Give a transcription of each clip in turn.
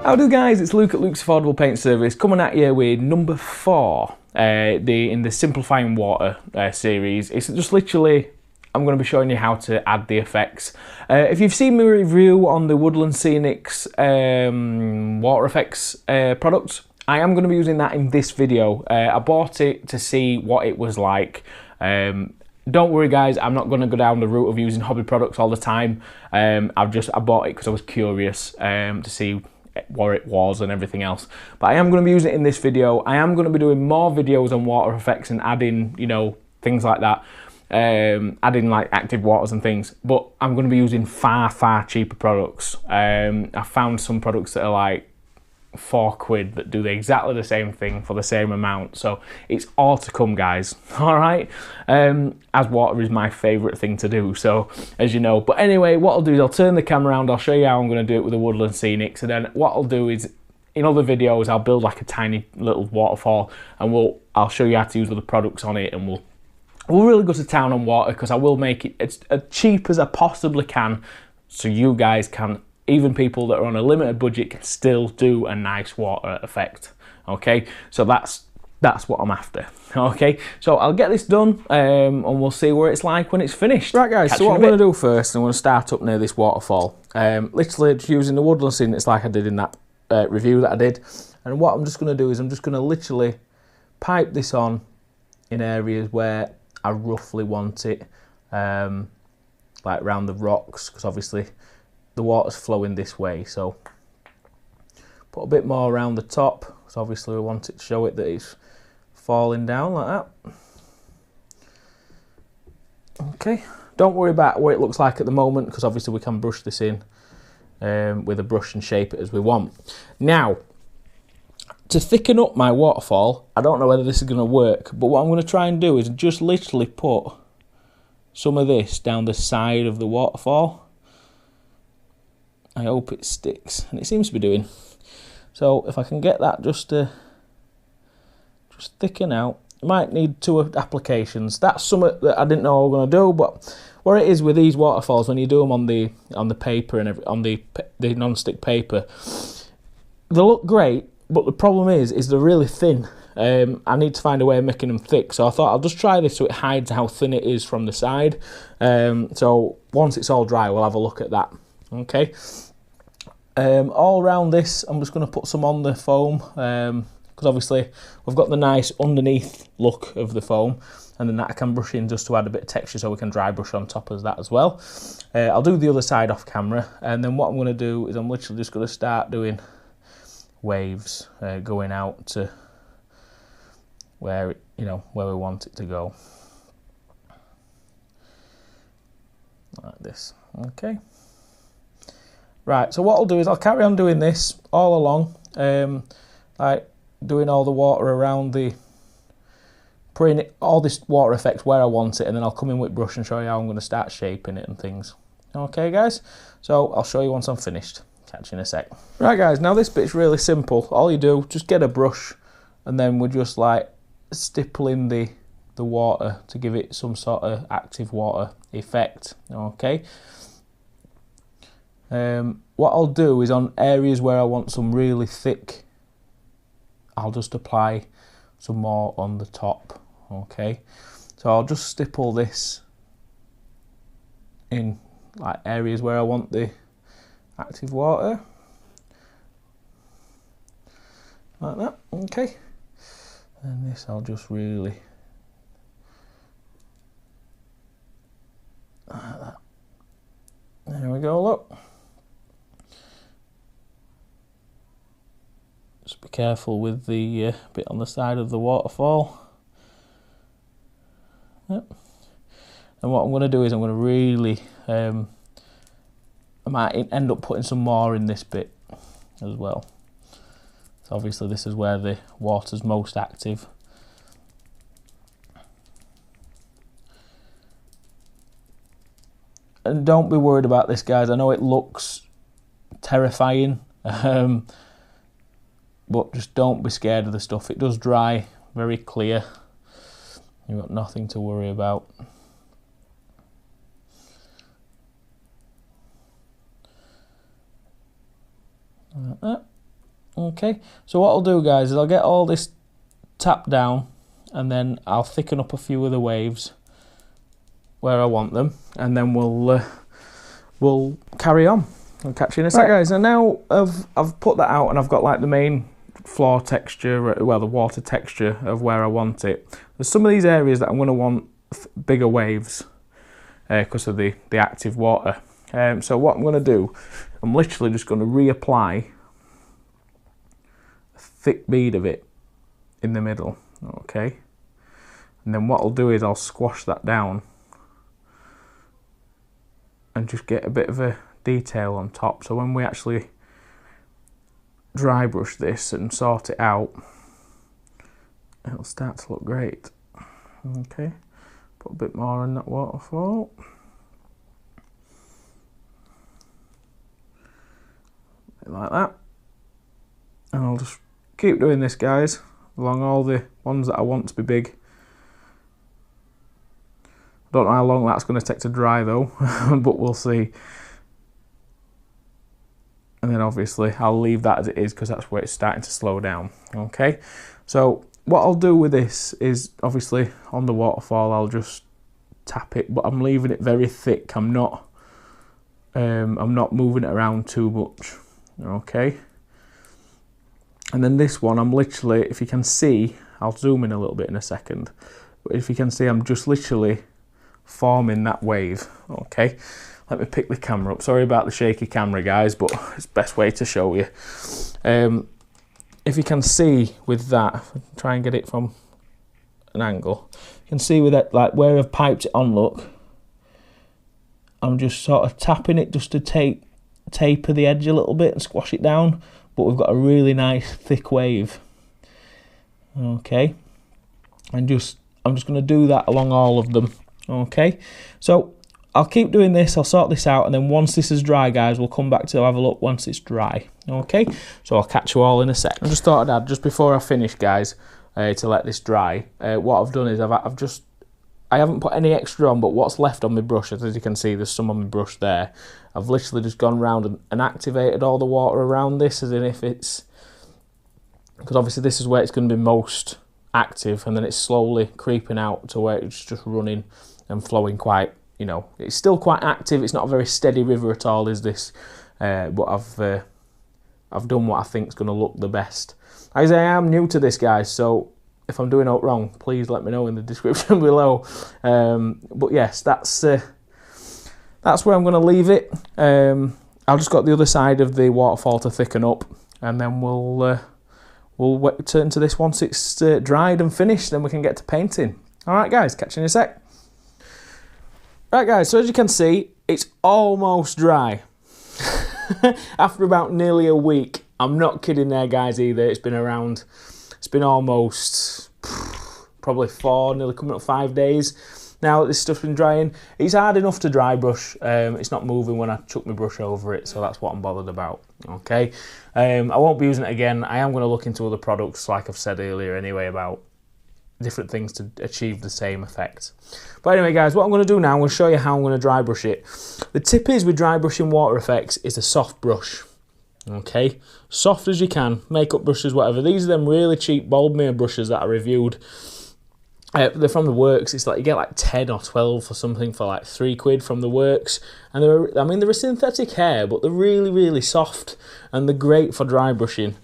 Howdy guys, it's Luke at Luke's Affordable Paint Service coming at you with number 4 in the Simplifying Water series. It's just literally, I'm going to be showing you how to add the effects. If you've seen my review on the Woodland Scenics water effects product, I am going to be using that in this video. I bought it to see what it was like. Don't worry guys, I'm not going to go down the route of using hobby products all the time. I bought it because I was curious to see what it was and everything else. But I am going to be using it in this video. I am going to be doing more videos on water effects and adding, you know, things like that. Adding like active waters and things. But I'm going to be using far cheaper products. I found some products that are like £4 that do exactly the same thing for the same amount, so it's all to come guys. All right, as water is my favorite thing to do, so as you know. But anyway, what I'll do is I'll turn the camera around, I'll show you how I'm going to do it with the Woodland Scenics, and then what I'll do is in other videos I'll build like a tiny little waterfall, and I'll show you how to use other products on it, and we'll really go to town on water, because I will make it as cheap as I possibly can, so you guys can, even people that are on a limited budget, can still do a nice water effect. Okay, so that's what I'm after. Okay, so I'll get this done and we'll see what it's like when it's finished. Right guys, so what I'm going to do first, I'm going to start up near this waterfall. Literally just using the Woodland Scenics like I did in that review that I did. And what I'm just going to do is I'm just going to literally pipe this on in areas where I roughly want it, like around the rocks, because obviously the water's flowing this way, so put a bit more around the top, because obviously we want it to show it that it's falling down like that. Okay, don't worry about what it looks like at the moment, because obviously we can brush this in with a brush and shape it as we want. Now, to thicken up my waterfall, I don't know whether this is going to work, but what I'm going to try and do is just literally put some of this down the side of the waterfall. I hope it sticks, and it seems to be doing. So if I can get that just to thicken out, you might need 2 applications. That's something that I didn't know I was going to do, but what it is with these waterfalls, when you do them on the paper and on the non-stick paper, they look great, but the problem is they're really thin. I need to find a way of making them thick, so I thought I'll just try this so it hides how thin it is from the side. So once it's all dry, we'll have a look at that. Okay, all around this I'm just going to put some on the foam, because obviously we've got the nice underneath look of the foam, and then that I can brush in just to add a bit of texture, so we can dry brush on top of that as well. I'll do the other side off camera, and then what I'm going to do is I'm literally just going to start doing waves going out to where we want it to go, like this. Okay. Right, so what I'll do is I'll carry on doing this all along, like doing all the water around putting all this water effects where I want it, and then I'll come in with brush and show you how I'm going to start shaping it and things. Okay guys, so I'll show you once I'm finished. Catch you in a sec. Right guys, now this bit's really simple. All you do, just get a brush, and then we're just like stippling the water to give it some sort of active water effect. Okay. What I'll do is on areas where I want some really thick, I'll just apply some more on the top. Okay, so I'll just stipple this in like areas where I want the active water, like that. Okay, and this I'll just really like that. There we go, look. Just be careful with the bit on the side of the waterfall. Yep. And what I'm going to do is I'm going to really, I might end up putting some more in this bit as well. So obviously this is where the water's most active. And don't be worried about this guys, I know it looks terrifying. But just don't be scared of the stuff. It does dry very clear. You've got nothing to worry about. Like that. Okay, so what I'll do, guys, is I'll get all this tapped down, and then I'll thicken up a few of the waves where I want them, and then we'll carry on. I'll catch you in a sec, guys. And now I've put that out, and I've got like the main floor texture, well, the water texture of where I want it. There's some of these areas that I'm going to want bigger waves because of the active water. So what I'm going to do, I'm literally just going to reapply a thick bead of it in the middle, okay? And then what I'll do is I'll squash that down and just get a bit of a detail on top. So when we actually dry brush this and sort it out, it'll start to look great. Okay, put a bit more on that waterfall. Like that. And I'll just keep doing this, guys, along all the ones that I want to be big. Don't know how long that's going to take to dry though, but we'll see. And then obviously I'll leave that as it is because that's where it's starting to slow down. Okay, so what I'll do with this is obviously on the waterfall I'll just tap it, but I'm leaving it very thick. I'm not moving it around too much. Okay, and then this one I'm literally, if you can see, I'll zoom in a little bit in a second, but if you can see, I'm just literally forming that wave. Okay, let me pick the camera up. Sorry about the shaky camera, guys, but it's the best way to show you. If you can see with that, try and get it from an angle, you can see with that, like where I've piped it on, look, I'm just sort of tapping it just to taper the edge a little bit and squash it down, but we've got a really nice thick wave. Okay, and I'm just going to do that along all of them. Okay, so I'll keep doing this, I'll sort this out, and then once this is dry, guys, we'll come back to have a look once it's dry. Okay, so I'll catch you all in a sec. I just thought I'd add, just before I finish, guys, to let this dry, what I've done is I haven't put any extra on, but what's left on my brush, as you can see, there's some on my brush there. I've literally just gone around and activated all the water around this, as in if it's, because obviously this is where it's going to be most active, and then it's slowly creeping out to where it's just running and flowing quite, you know, it's still quite active. It's not a very steady river at all, is this? But I've done what I think is going to look the best. As I am new to this, guys, so if I'm doing it wrong, please let me know in the description below. But yes, that's where I'm going to leave it. I've just got the other side of the waterfall to thicken up, and then we'll turn to this once it's dried and finished. Then we can get to painting. All right, guys, catch you in a sec. Right, guys, so as you can see, it's almost dry. After about nearly a week. I'm not kidding there, guys, either. It's been almost probably nearly coming up 5 days now that this stuff's been drying. It's hard enough to dry brush. It's not moving when I chuck my brush over it, so that's what I'm bothered about. Okay, I won't be using it again. I am going to look into other products, like I've said earlier anyway, about different things to achieve the same effect. But anyway, guys, what I'm going to do now, I'm going to show you how I'm going to dry brush it. The tip is with dry brushing water effects is a soft brush. Okay, soft as you can, makeup brushes, whatever. These are them really cheap Boldmere brushes that I reviewed. They're from the Works. It's like you get like 10 or 12 or something for like £3 from the Works, and they're a synthetic hair, but they're really, really soft, and they're great for dry brushing.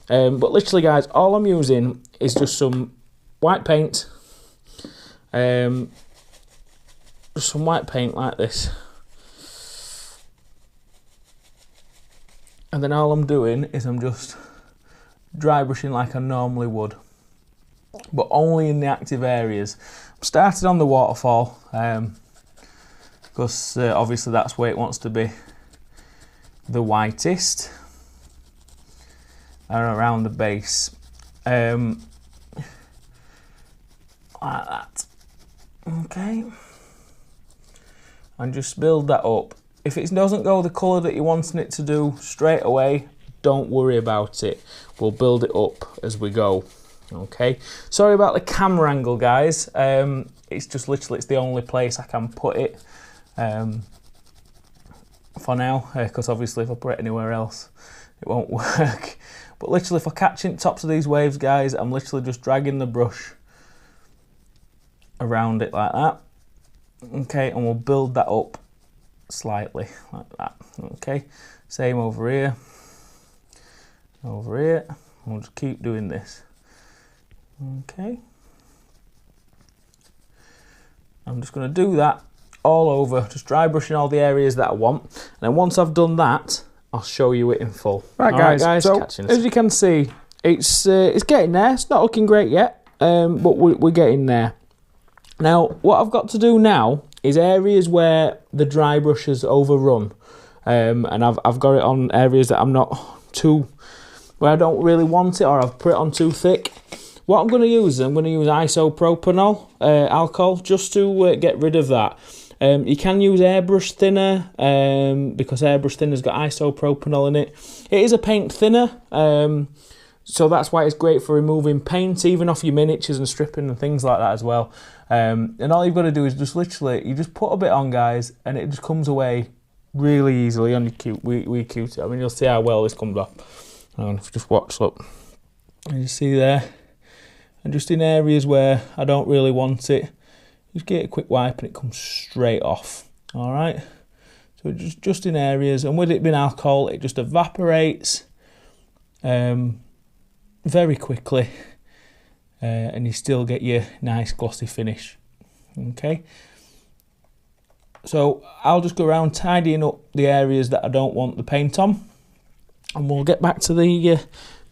But literally, guys, all I'm using is just some white paint, just some white paint like this, and then all I'm doing is I'm just dry brushing like I normally would, but only in the active areas. I'm started on the waterfall because obviously that's where it wants to be the whitest, and around the base. Like that. Okay, and just build that up. If it doesn't go the colour that you're wanting it to do straight away, don't worry about it. We'll build it up as we go. Okay, sorry about the camera angle, guys. It's just literally, it's the only place I can put it for now, because obviously if I put it anywhere else it won't work. But literally, if I catch in tops of these waves, guys, I'm literally just dragging the brush around it like that. Okay, and we'll build that up slightly like that. Okay, same over here. Over here. We'll just keep doing this. Okay. I'm just going to do that all over, just dry brushing all the areas that I want. And then once I've done that, I'll show you it in full. Right, guys, so as you can see, it's getting there. It's not looking great yet, but we're getting there. Now, what I've got to do now is areas where the dry brush has overrun. And I've got it on areas that I'm not too, where I don't really want it, or I've put it on too thick. What I'm going to use isopropanol alcohol just to get rid of that. You can use airbrush thinner because airbrush thinner's got isopropanol in it. It is a paint thinner, so that's why it's great for removing paint, even off your miniatures and stripping and things like that as well. And all you've got to do is just literally, you just put a bit on, guys, and it just comes away really easily on your wee cutie. I mean, you'll see how well this comes off. And if you just watch, look, and you see there. And just in areas where I don't really want it, just get a quick wipe and it comes straight off. All right. So just in areas, and with it being alcohol, it just evaporates very quickly, and you still get your nice glossy finish. Okay. So I'll just go around tidying up the areas that I don't want the paint on, and we'll get back to the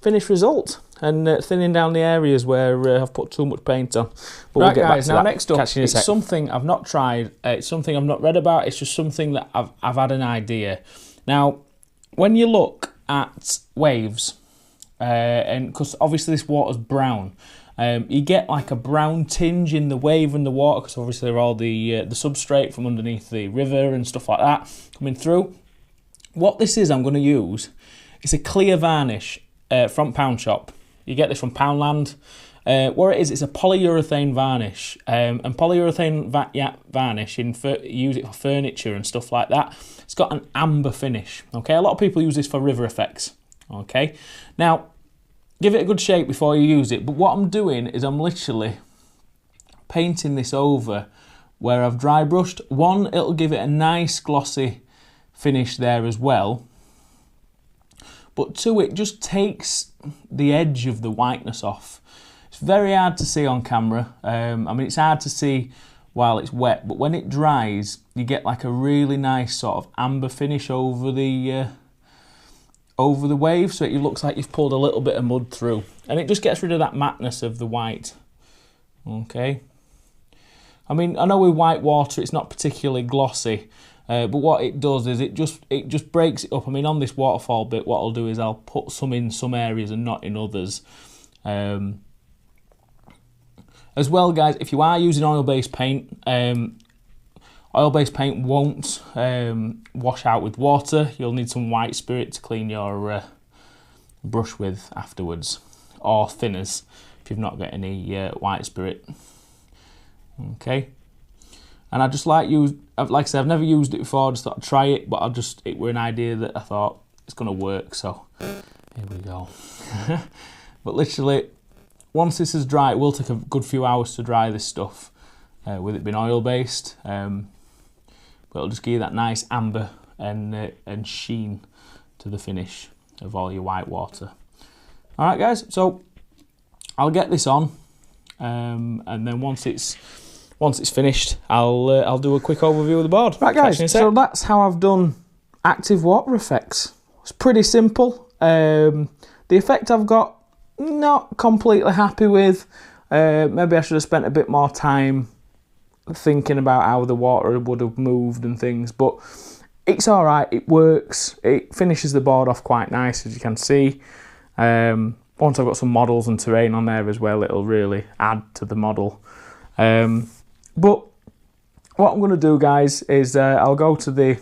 finished result. And thinning down the areas where I've put too much paint on. But right, we'll get back to that. Now next up, it's something I've not tried, it's something I've not read about, it's just something that I've had an idea. Now, when you look at waves, and because obviously this water's brown, you get like a brown tinge in the wave and the water, because obviously they're all the substrate from underneath the river and stuff like that coming through. What this is I'm going to use is a clear varnish from Pound Shop. You get this from Poundland. What it is, it's a polyurethane varnish. And polyurethane varnish, use it for furniture and stuff like that. It's got an amber finish. Okay, a lot of people use this for river effects. Okay, now give it a good shake before you use it. But what I'm doing is I'm literally painting this over where I've dry brushed. One, it'll give it a nice glossy finish there as well. But two, it just takes the edge of the whiteness off. It's very hard to see on camera. I mean, it's hard to see while it's wet, but when it dries, you get like a really nice sort of amber finish over the wave, so it looks like you've pulled a little bit of mud through. And it just gets rid of that mattness of the white. Okay. I mean, I know with white water, it's not particularly glossy, but what it does is it just breaks it up. I mean, on this waterfall bit, what I'll do is I'll put some in some areas and not in others. As well, guys, if you are using oil-based paint, oil-based paint won't wash out with water. You'll need some white spirit to clean your brush with afterwards, or thinners if you've not got any white spirit. Okay. And I just like I said, I've never used it before, I just thought I'd try it, but it were an idea that I thought it's going to work, so here we go. But literally, once this is dry, it will take a good few hours to dry this stuff, with it being oil-based, but it'll just give you that nice amber and sheen to the finish of all your white water. Alright guys, so I'll get this on, and then once it's finished, I'll do a quick overview of the board. Right guys, so that's how I've done active water effects. It's pretty simple. The effect I've got, not completely happy with. Maybe I should have spent a bit more time thinking about how the water would have moved and things, but it's alright, it works. It finishes the board off quite nice, as you can see. Once I've got some models and terrain on there as well, it'll really add to the model. But what I'm going to do, guys, is I'll go to the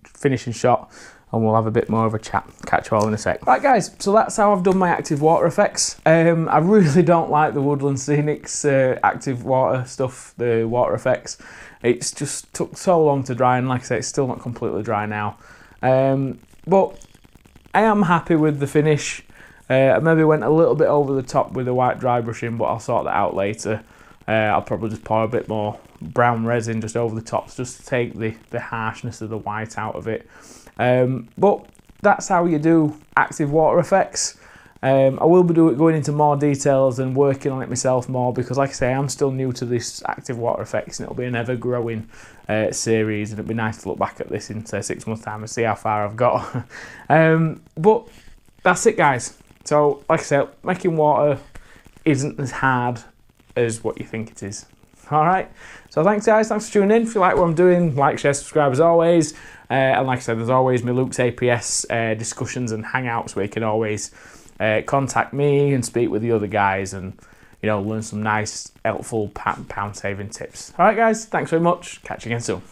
finishing shot, and we'll have a bit more of a chat. Catch you all in a sec. Right, guys, so that's how I've done my active water effects. I really don't like the Woodland Scenics active water stuff, the water effects. It's just took so long to dry, and like I say, it's still not completely dry now. But I am happy with the finish. I maybe went a little bit over the top with the white dry brushing, but I'll sort that out later. I'll probably just pour a bit more brown resin just over the tops, just to take the harshness of the white out of it. But that's how you do active water effects. I will be going into more details and working on it myself more, because like I say, I'm still new to this active water effects, and it'll be an ever-growing series, and it'd be nice to look back at this in, say, 6 months' time and see how far I've got. But that's it, guys. So, like I said, making water isn't as hard as what you think it is. Alright, so thanks guys, thanks for tuning in. If you like what I'm doing, like, share, subscribe as always. And like I said, there's always my Luke's APS discussions and hangouts where you can always contact me and speak with the other guys and, you know, learn some nice, helpful pound saving tips. Alright guys, thanks very much. Catch you again soon.